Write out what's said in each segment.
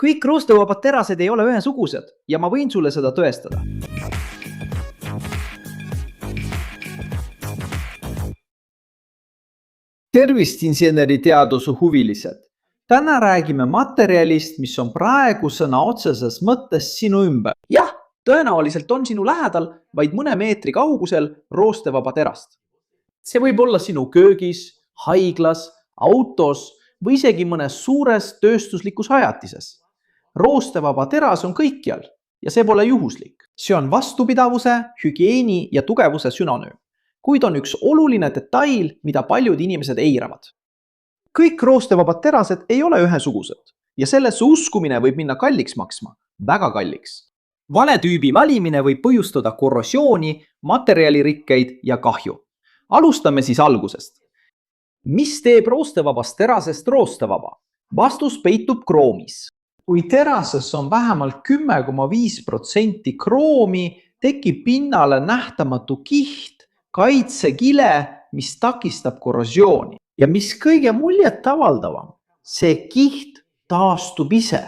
Kõik roostevabad terased ei ole ühesugused ja ma võin sulle seda tõestada. Tervist inseneriteaduse huvilised! Täna räägime materjalist, mis on praegu sõna otseses mõttes sinu ümber. Jah, tõenäoliselt on sinu lähedal vaid mõne meetri kaugusel roostevaba terast. See võib olla sinu köögis, haiglas, autos või isegi mõnes suures tööstuslikus ajatises. Roostevaba teras on kõikjal ja see pole juhuslik. See on vastupidavuse, hügieeni ja tugevuse sünonüüm, kuid on üks oluline detail, mida paljud inimesed eiravad. Kõik roostevabad terased ei ole ühesugused ja sellesse uskumine võib minna kalliks maksma, väga kalliks. Vale tüübi valimine võib põhjustada korrosiooni, materjalirikkeid ja kahju. Alustame siis algusest. Mis teeb roostevabast terasest roostevaba? Vastus peitub kroomis. Kui terases on vähemalt 10,5% kroomi, tekib pinnale nähtamatu kiht, kaitsekile, mis takistab korrosiooni. Ja mis kõige muljet avaldavam, see kiht taastub ise.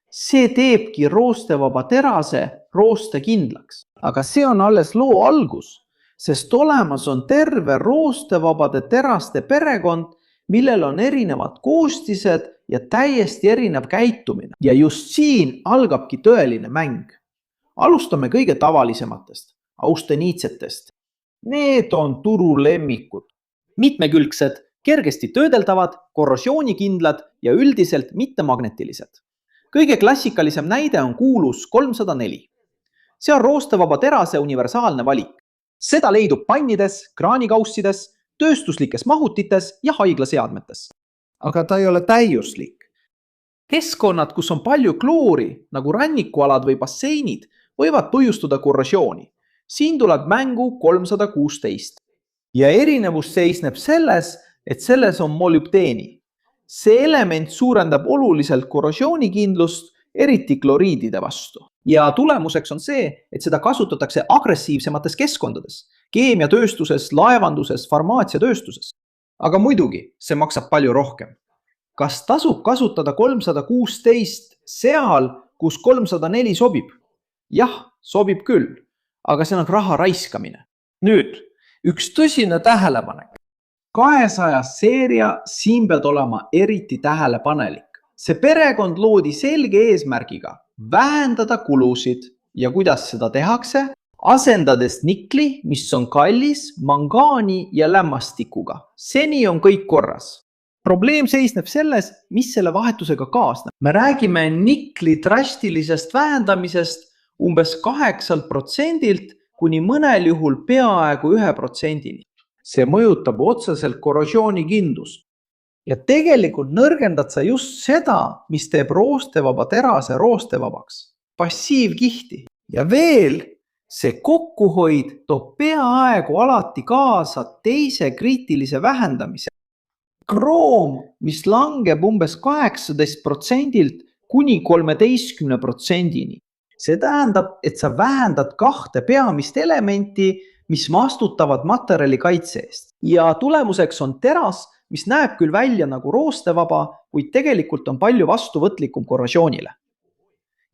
See teebki roostevaba terase roostekindlaks. Aga see on alles loo algus, sest olemas on terve roostevabade teraste perekond, millel on erinevad koostised ja täiesti erinev käitumine. Ja just siin algabki tõeline mäng. Alustame kõige tavalisematest, austeniitsetest. Need on turu lemmikud. Mitmekülgsed, kergesti töödeldavad, korrosioonikindlad ja üldiselt mittemagnetilised. Kõige klassikalisem näide on kuulus 304. See on roostevaba terase universaalne valik. Seda leidub pannides, kraanikaussides, tööstuslikes mahutites ja haiglaseadmetes. Aga ta ei ole täiuslik. Keskkonnad, kus on palju kloori, nagu rannikualad või basseinid, võivad põhjustada korrosiooni. Siin tuleb mängu 316. Ja erinevus seisneb selles, et selles on molübdeeni. See element suurendab oluliselt korrosioonikindlust, eriti kloriidide vastu. Ja tulemuseks on see, et seda kasutatakse agressiivsemates keskkondades, keemiatööstuses, laevanduses, farmaatsiatööstuses. Aga muidugi, see maksab palju rohkem. Kas tasub kasutada 316 seal, kus 304 sobib? Jah, sobib küll, aga see on raha raiskamine. Nüüd, üks tõsine tähelepanek. 200 seeria siin pead olema eriti tähelepanelik. See perekond loodi selge eesmärgiga vähendada kulusid ja kuidas seda tehakse? Asendades nikli, mis on kallis, mangaani ja lämmastikuga. Seni on kõik korras. Probleem seisneb selles, mis selle vahetusega kaasneb. Me räägime nikli drastilisest vähendamisest umbes 8% kuni mõnel juhul peaaegu 1%. See mõjutab otseselt korrosioonikindlust. Ja tegelikult nõrgendad sa just seda, mis teeb roostevaba terase roostevabaks. Passiivkihti. Ja veel, see kokkuhoid toob peaaegu alati kaasa teise kriitilise vähendamise. Kroom, mis langeb umbes 18% kuni 13%. See tähendab, et sa vähendad 2 peamist elementi, mis vastutavad materjali kaitse eest. Ja tulemuseks on teras, mis näeb küll välja nagu roostevaba, kuid tegelikult on palju vastuvõtlikum korrosioonile.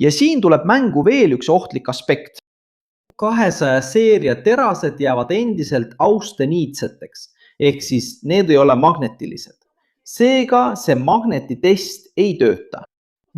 Ja siin tuleb mängu veel üks ohtlik aspekt. 200 seeria terased jäävad endiselt austeniitseteks, ehk siis need ei ole magnetilised. Seega see magnetitest ei tööta.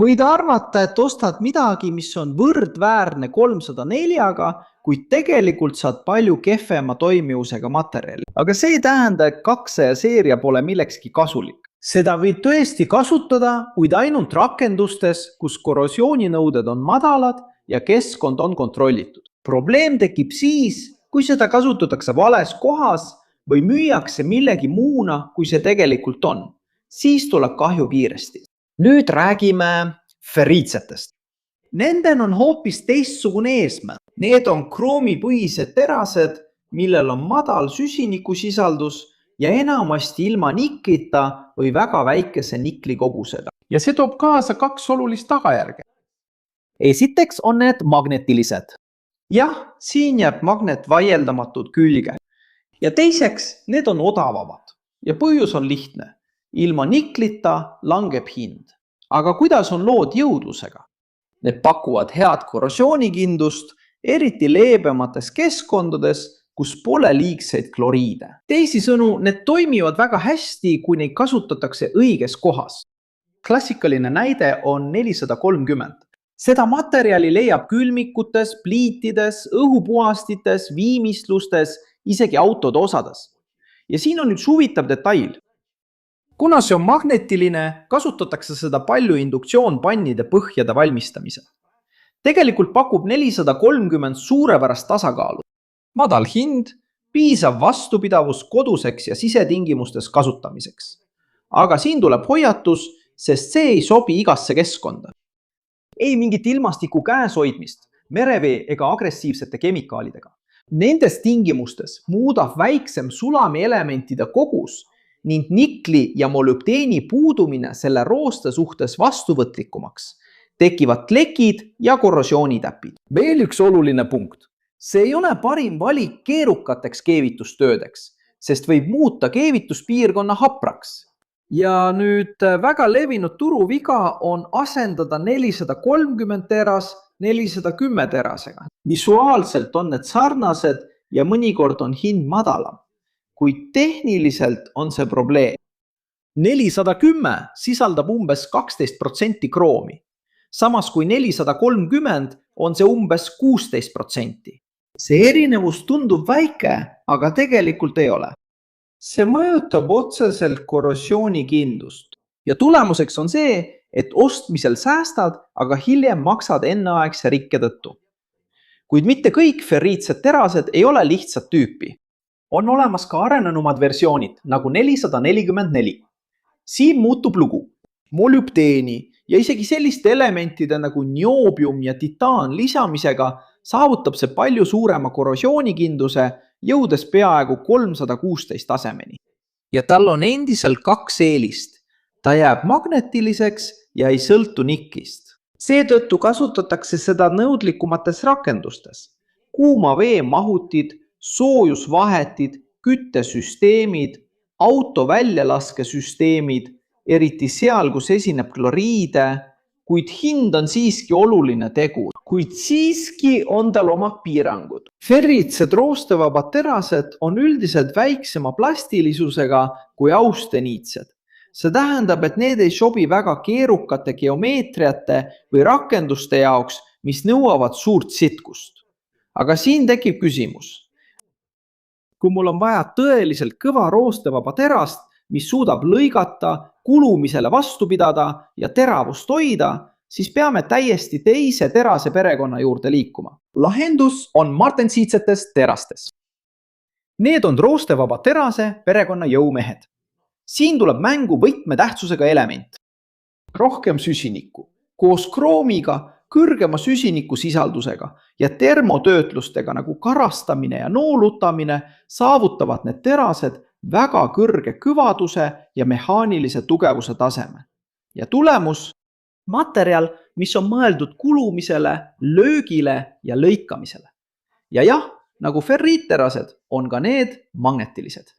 Võid arvata, et ostad midagi, mis on võrdväärne 304-ga, kuid tegelikult saad palju kehvema toimivusega materjali. Aga see ei tähenda, et 200 seeria pole millekski kasulik. Seda võid tõesti kasutada, kuid ainult rakendustes, kus korrosiooninõuded on madalad ja keskkond on kontrollitud. Probleem tekib siis, kui seda kasutatakse vales kohas või müüakse millegi muuna, kui see tegelikult on. Siis tuleb kahju kiiresti. Nüüd räägime ferriitsetest. Nendel on hoopis teistsugune eesmärk. Need on kroomipõhised terased, millel on madal süsinikusisaldus ja enamasti ilma niklita või väga väikese nikli kogusega. Ja see toob kaasa 2 olulist tagajärge. Esiteks on need magnetilised. Jah, siin jääb magnet vaieldamatult külge. Ja teiseks, need on odavamad. Ja põhjus on lihtne. Ilma niklita langeb hind. aga kuidas on lood jõudlusega? Need pakuvad head korrosioonikindlust, eriti leebemates keskkondades, kus pole liigseid kloriide. Teisisõnu, need toimivad väga hästi, kui neid kasutatakse õiges kohas. Klassikaline näide on 430. Seda materjali leiab külmikutes, pliitides, õhupuhastites, viimistlustes, isegi autode osades. Ja siin on üks huvitav detail. Kuna see on magnetiline, kasutatakse seda palju induktsioonpannide põhjade valmistamisel. Tegelikult pakub 430 suurepärast tasakaalu. Madal hind, piisav vastupidavus koduseks ja sisetingimustes kasutamiseks. Aga siin tuleb hoiatus, sest see ei sobi igasse keskkonda. Ei mingit ilmastiku käes hoidmist, merevee ega agressiivsete kemikaalidega. Nendes tingimustes muudab väiksem sulamielementide kogus ning nikli ja molübdeeni puudumine selle rooste suhtes vastuvõtlikumaks. Tekivad klekid ja korrosioonitäpid. Veel üks oluline punkt. See ei ole parim valik keerukateks keevitustöödeks, sest võib muuta keevituspiirkonna hapraks. Ja nüüd väga levinud turuviga on asendada 430 teras 410 terasega. Visuaalselt on need sarnased ja mõnikord on hind madalam, kuid tehniliselt on see probleem. 410 sisaldab umbes 12% kroomi, samas kui 430 on see umbes 16%. See erinevus tundub väike, aga tegelikult ei ole. See mõjutab otseselt korrosioonikindlust. Ja tulemuseks on see, et ostmisel säästad, aga hiljem maksad enneaegse rikke tõttu. Kuid mitte kõik ferriitsed terased ei ole lihtsat tüüpi. On olemas ka arenenumad versioonid, nagu 444. Siin muutub lugu. Molübdeeni ja isegi selliste elementide nagu nioobium ja titaan lisamisega saavutab see palju suurema korrosioonikindluse, jõudes peaaegu 316 tasemeni. Ja tal on endiselt 2 eelist. Ta jääb magnetiliseks ja ei sõltu nikist. Seetõttu kasutatakse seda nõudlikumates rakendustes. Kuuma vee mahutid, soojusvahetid, küttesüsteemid, auto väljalaskesüsteemid, eriti seal, kus esineb kloriide, kuid hind on siiski oluline tegur. Kuid siiski on tal omad piirangud. Ferritsed roostevabad terased on üldiselt väiksema plastilisusega kui austeniitsed. See tähendab, et need ei sobi väga keerukate geomeetriate või rakenduste jaoks, mis nõuavad suurt sitkust. Aga siin tekib küsimus. Kui mul on vaja tõeliselt kõva roostevaba terast, mis suudab lõigata, kulumisele vastu pidada ja teravust hoida, siis peame täiesti teise terase perekonna juurde liikuma. Lahendus on martensiitsetes terastes. Need on roostevaba terase perekonna jõumehed. Siin tuleb mängu võtmetähtsusega element. Rohkem süsinikku, koos kroomiga, kõrgema süsiniku sisaldusega ja termotöötlustega nagu karastamine ja noolutamine saavutavad need terased väga kõrge kõvaduse ja mehaanilise tugevuse taseme. Ja tulemus? Materjal, mis on mõeldud kulumisele, löögile ja lõikamisele. Ja jah, nagu ferriitterased on ka need magnetilised.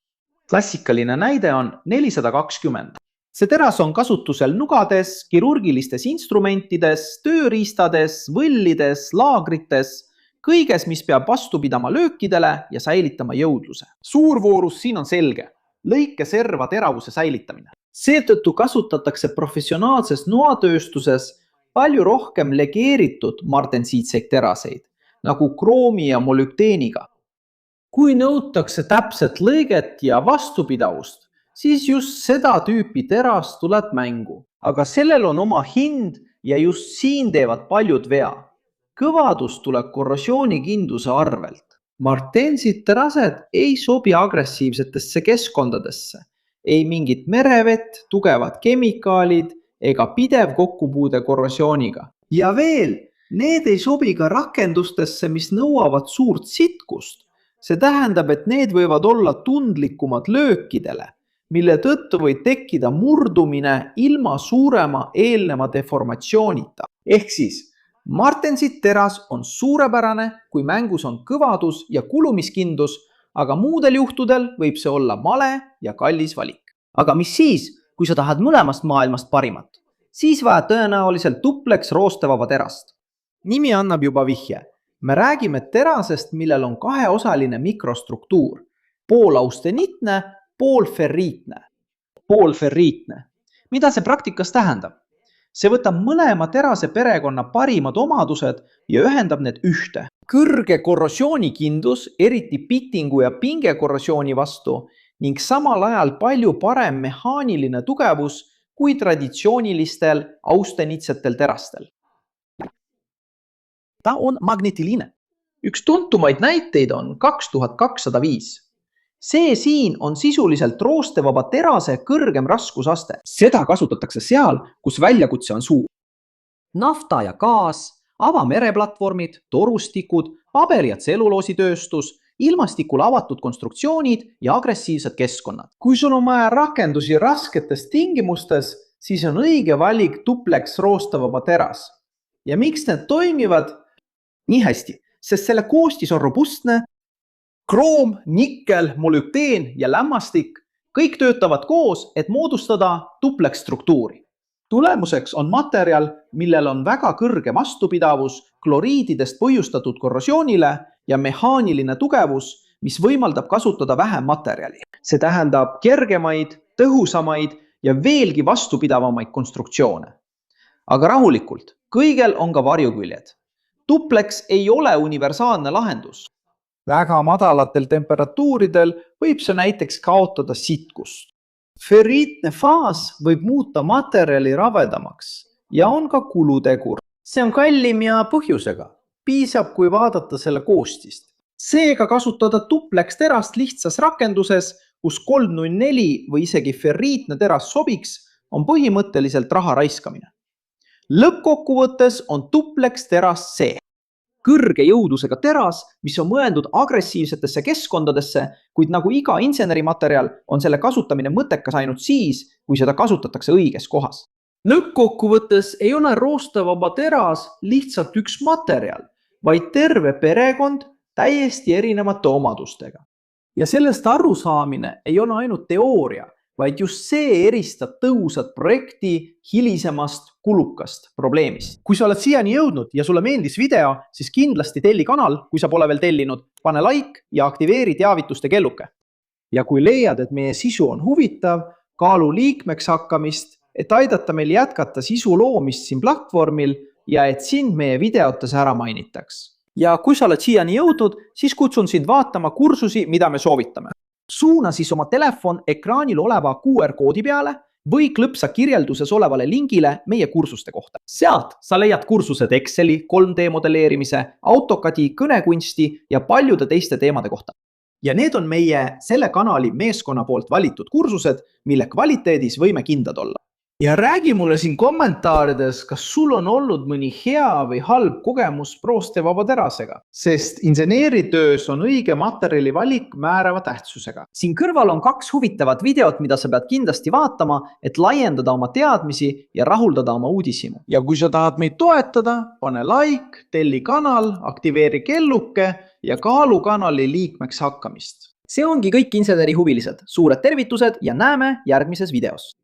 Klassikaline näide on 420. See teras on kasutusel nugades, kirurgilistes instrumentides, tööriistades, võllides, laagrites, kõiges, mis peab vastu pidama löökidele ja säilitama jõudluse. Suurvoorus siin on selge. Lõikeserva teravuse säilitamine. Seetõttu kasutatakse professionaalses noatööstuses palju rohkem legeeritud martensiitseid teraseid, nagu kroomi ja molübdeeniga. Kui nõutakse täpset lõiget ja vastupidavust, siis just seda tüüpi terast tuleb mängu. Aga sellel on oma hind ja just siin teevad paljud vea. Kõvadus tuleb korrosioonikindluse arvelt. Martensid terased ei sobi agressiivsetesse keskkondadesse. Ei mingit merevett, tugevad kemikaalid ega pidev kokkupuude korrosiooniga. Ja veel, need ei sobi ka rakendustesse, mis nõuavad suurt sitkust. See tähendab, et need võivad olla tundlikumad löökidele, mille tõttu võib tekkida murdumine ilma suurema eelneva deformatsioonita. Ehk siis, martensid teras on suurepärane, kui mängus on kõvadus ja kulumiskindlus, aga muudel juhtudel võib see olla male ja kallis valik. Aga mis siis, kui sa tahad mõlemast maailmast parimat? siis vaja tõenäoliselt duplex roostevaba terast. Nimi annab juba vihje. Me räägime terasest, millel on kaheosaline mikrostruktuur. Pool austenitne, pool ferriitne. Pool ferriitne. Mida see praktikas tähendab? See võtab mõlema terase perekonna parimad omadused ja ühendab need ühte. Kõrge korrosioonikindlus, eriti pitingu ja pingekorrosiooni vastu ning samal ajal palju parem mehaaniline tugevus kui traditsioonilistel austenitsetel terastel. Ta on magnetiline. Üks tuntumaid näiteid on 2205. See siin on sisuliselt roostevaba terase kõrgem raskusaste. Seda kasutatakse seal, kus väljakutse on suur. Nafta ja gaas, avamereplatvormid, torustikud, paberi- ja tselluloositööstus, ilmastikule avatud konstruktsioonid ja agressiivsed keskkonnad. Kui sul on vaja rakendusi rasketes tingimustes, siis on õige valik duplex roostevaba teras. Ja miks need toimivad? Nii hästi, sest selle koostis on robustne. Kroom, nikkel, molübdeen ja lämmastik kõik töötavad koos, et moodustada duplex struktuuri. Tulemuseks on materjal, millel on väga kõrge vastupidavus kloriididest põhjustatud korrosioonile ja mehaaniline tugevus, mis võimaldab kasutada vähem materjali. See tähendab kergemaid, tõhusamaid ja veelgi vastupidavamaid konstruktsioone. Aga rahulikult, kõigel on ka varjuküljed. Duplex ei ole universaalne lahendus. Väga madalatel temperatuuridel võib see näiteks kaotada sitkust. Ferriitne faas võib muuta materjali ravedamaks ja on ka kulutegur. See on kallim ja põhjusega. Piisab, kui vaadata selle koostist. Seega kasutada duplex terast lihtsas rakenduses, kus 304 või isegi ferriitne teras sobiks, on põhimõtteliselt raha raiskamine. Lõppkokkuvõttes on duplex teras see. Kõrge jõudlusega teras, mis on mõeldud agressiivsetesse keskkondadesse, kuid nagu iga insenerimaterjal on selle kasutamine mõttekas ainult siis, kui seda kasutatakse õiges kohas. Lõppkokkuvõttes ei ole roostevaba teras lihtsalt üks materjal, vaid terve perekond täiesti erinevate omadustega. Ja sellest arusaamine ei ole ainult teooria, vaid just see eristab tõhusat projekti hilisemast kulukast probleemist. Kui sa oled siiani jõudnud ja sulle meeldis video, siis kindlasti telli kanal, kui sa pole veel tellinud, pane like ja aktiveeri teavituste kelluke. Ja kui leiad, et meie sisu on huvitav, kaalu liikmeks hakkamist, et aidata meil jätkata sisu loomist siin platvormil ja et sind meie videotes ära mainitaks. Ja kui sa oled siiani jõudnud, siis kutsun sind vaatama kursusi, mida me soovitame. Suuna siis oma telefon ekraanil oleva QR-koodi peale või klõpsa kirjelduses olevale lingile meie kursuste kohta. Sealt sa leiad kursused Exceli, 3D modelleerimise, AutoCAD-i, kõnekunsti ja paljude teiste teemade kohta. Ja need on meie selle kanali meeskonna poolt valitud kursused, mille kvaliteedis võime kindlad olla. Ja räägi mulle siin kommentaarides, kas sul on olnud mõni hea või halb kogemus roostevaba terasega, sest inseneeritöös on õige materjali valik määrava tähtsusega. Siin kõrval on 2 huvitavat videot, mida sa pead kindlasti vaatama, et laiendada oma teadmisi ja rahuldada oma uudishimu. Ja kui sa tahad meid toetada, pane like, telli kanal, aktiveeri kelluke ja kaalu kanali liikmeks hakkamist. See ongi kõik inseneri huvilised. Suured tervitused ja näeme järgmises videos.